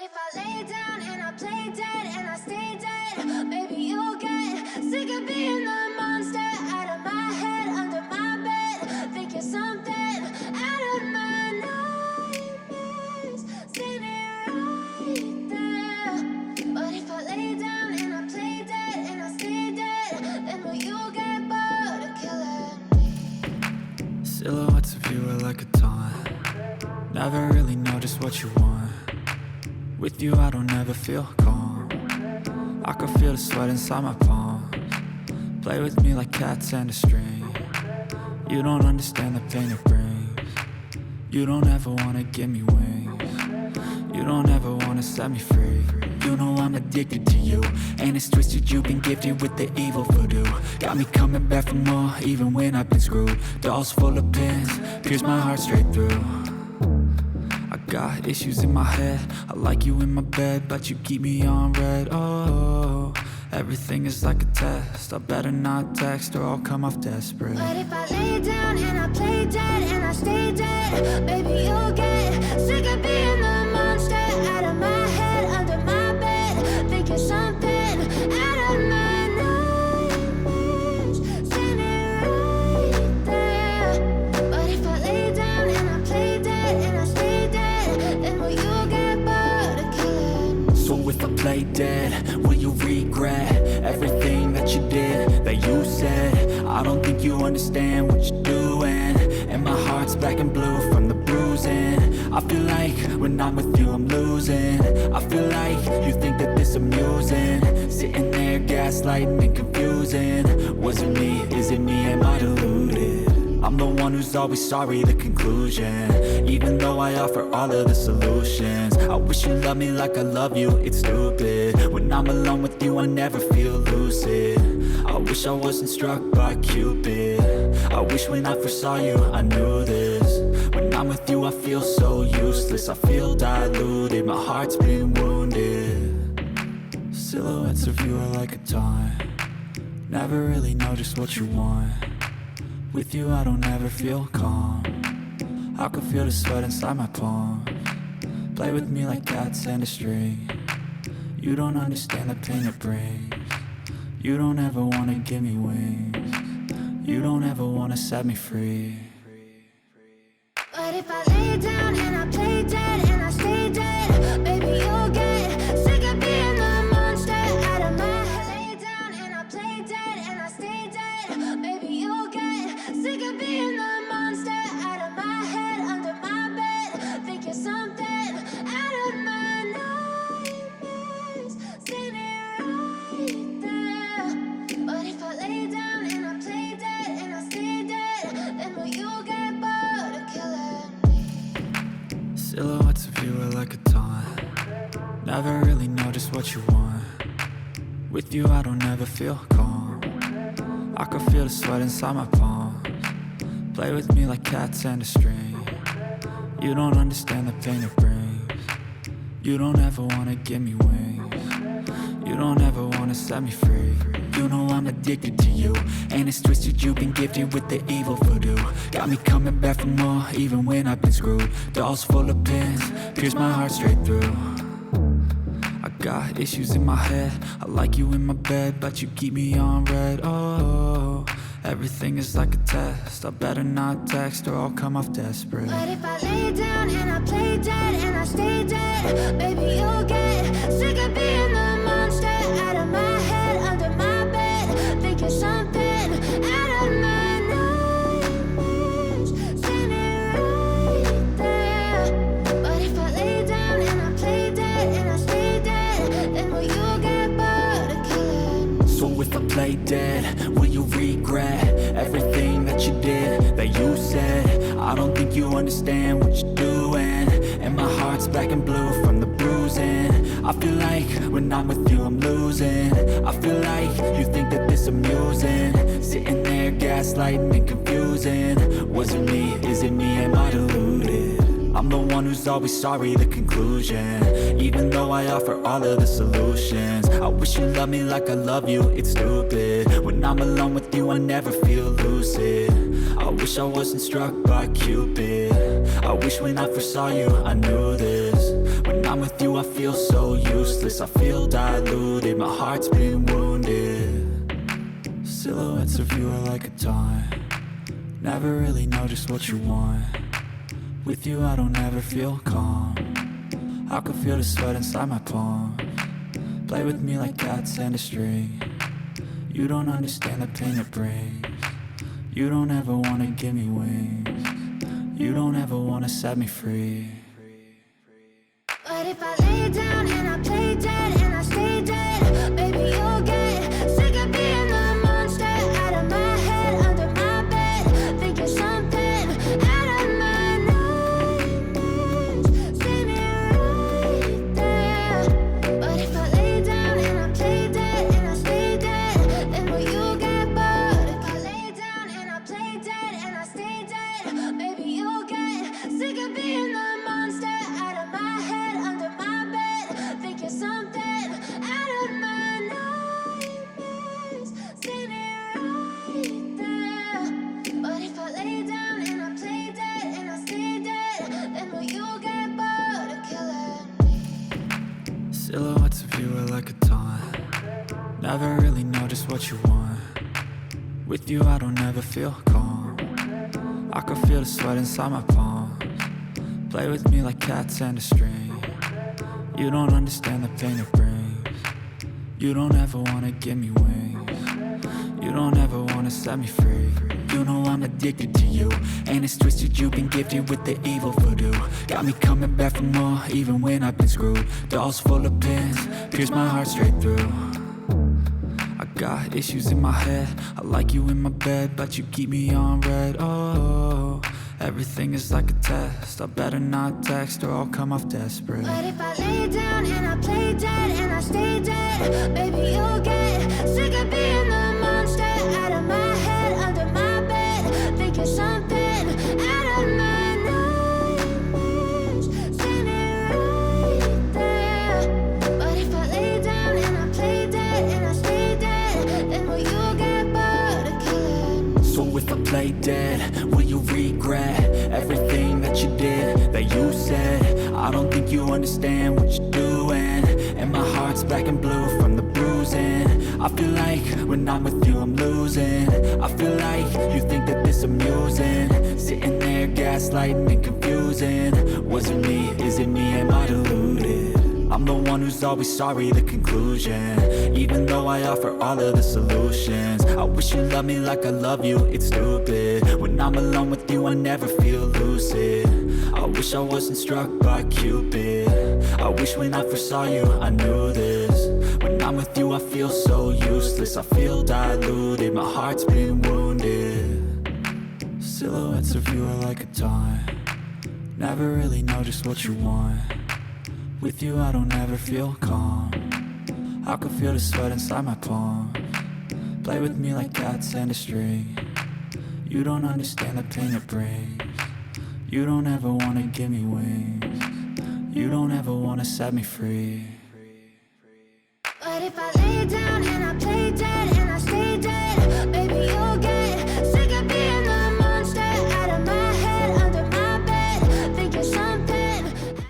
if I lay down and I play dead and I stay dead, baby, you'll get sick of being the monster out of my head, under my bed, thinking something out of my nightmares, standing right there. But if I lay down and I play dead and I stay dead, then will you get bored of killing me? Silhouettes of you are like a taunt. Never really know just what you want. With you I don't ever feel calm. I can feel the sweat inside my palms. Play with me like cats and a string. You don't understand the pain it brings. You don't ever wanna give me wings. You don't ever wanna set me free. You know I'm addicted to you, and it's twisted. You've been gifted with the evil voodoo. Got me coming back for more, even when I've been screwed. Dolls full of pins, pierce my heart straight through. I got issues in my head. I like you in my bed, but you keep me on red. Oh, everything is like a test. I better not text or I'll come off desperate. But if I lay down and I play dead and I stay dead, baby, you'll get sick of being the monster out of my head, under my bed, thinking something out of my nightmares, standing right there. But if I lay down and I play dead and I stay dead, then will you get bored of killing me? So if I play dead, will you regret everything that you did, that you said? I don't think you understand what you're doing, and my heart's black and blue from the bruising. I feel like when I'm with you I'm losing. I feel like you think that this amusing, sitting there gaslighting and confusing. Was it me? Is it me? Am I deluded? I'm the one who's always sorry, the conclusion. Even though I offer all of the solutions, I wish you loved me like I love you, it's stupid. When I'm alone with you I never feel lucid. I wish I wasn't struck by Cupid. I wish when I first saw you I knew this. When I'm with you I feel so useless. I feel diluted, my heart's been wounded. Silhouettes of you are like a taunt. Never really know just what you want. With you I don't ever feel calm. I can feel the sweat inside my palms. Play with me like cats and a string. You don't understand the pain it brings. You don't ever wanna give me wings. You don't ever wanna set me free. But if I lay down and I play dead and I stay dead, baby, you'll get sick of being the monster out of my head. Lay down and I play dead and I stay dead, baby, you'll get sick of being the monster out of my head, under my bed, thinking something out of my nightmares, standing right there. But if I lay down and I play dead and I stay dead, then will you get bored of killing me? Silhouettes of you are like a taunt. Never really know just what you want. With you I don't ever feel calm. I can feel the sweat inside my palms. Play with me like cats and a string. You don't understand the pain it brings. You don't ever wanna give me wings. You don't ever wanna set me free. You know I'm addicted to you, and it's twisted. You've been gifted with the evil voodoo. Got me coming back for more, even when I've been screwed. Dolls full of pins, pierce my heart straight through. I got issues in my head. I like you in my bed, but you keep me on red. Oh, everything is like a test. I better not text or I'll come off desperate. But if I lay down and I play dead and I stay dead, baby, you'll get sick of being the monster out of my head, under my bed, thinking something out of my nightmares, standing right there. But if I lay down and I play dead and I stay dead, then will you get bored of killing me? So if I play dead, will you regret everything that you did, that you said? I don't think you understand what you're doing, and my heart's black and blue from the bruising. I feel like when I'm with you I'm losing. I feel like you think that this amusing, sitting there gaslighting and confusing. Was it me? Is it me? Am I deluded? I'm the one who's always sorry, the conclusion. Even though I offer all of the solutions, I wish you loved me like I love you, it's stupid. When I'm alone with you I never feel lucid. I wish I wasn't struck by Cupid. I wish when I first saw you I knew this. When I'm I'm with you I feel so useless, I feel diluted, my heart's been wounded. Silhouettes of you are like a taunt, never really know just what you want. With you I don't ever feel calm, I can feel the sweat inside my palms. Play with me like cats and a string, you don't understand the pain it brings. You don't ever wanna give me wings, you don't ever wanna set me free. But if I lay down and I play dead and I stay dead, baby you'll get sick of being the monster out of my head, under my bed, thinking something out of my nightmares. See me right there. But if I lay down and I play dead and I stay dead, then will you get bored? If I lay down and I play dead and I stay dead, baby you'll get sick of being the monster out of my head, under my bed, thinking something out of my nightmares. See me right there. But if I lay down and I play dead and I stay dead, then will you get bored of killing me? Silhouettes of you are like a taunt, never really know just what you want. With you I don't ever feel calm, I can feel the sweat inside my palms. Play with me like cats and a string, you don't understand the pain it brings. You don't ever wanna give me wings, you don't ever wanna set me free. You know I'm addicted to you, and it's twisted you've been gifted with the evil voodoo. Got me coming back for more, even when I've been screwed. Dolls full of pins, pierce my heart straight through. I got issues in my head, I like you in my bed, but you keep me on red. Oh, everything is like a test, I better not text or I'll come off desperate. But if I lay down and I play dead and I stay dead, baby you'll get sick of being the monster out of my head, under my bed, thinking something out of my nightmares. See me right there. But if I lay down and I play dead and I stay dead, then will you get bored of killing me? So if I play dead, will you regret everything that you did, that you said? I don't think you understand what you're doing, and my heart's black and blue from the bruising. I feel like when I'm with you I'm losing, I feel like you think that this amusing, sitting there gaslighting and confusing. Was it me, is it me, am I deluded? I'm the one who's always sorry, the conclusion, even though I offer all of the solutions. I wish you loved me like I love you, it's stupid. When I'm alone with you I never feel lucid. I wish I wasn't struck by Cupid, I wish when I first saw you I knew this. When I'm with you I feel so useless, I feel diluted, my heart's been wounded. Silhouettes of you are like a taunt, never really know just what you want. With you I don't ever feel calm, I can feel the sweat inside my palms. Play with me like cats and a string, you don't understand the pain it brings. You don't ever wanna give me wings, you don't ever wanna set me free. But if I lay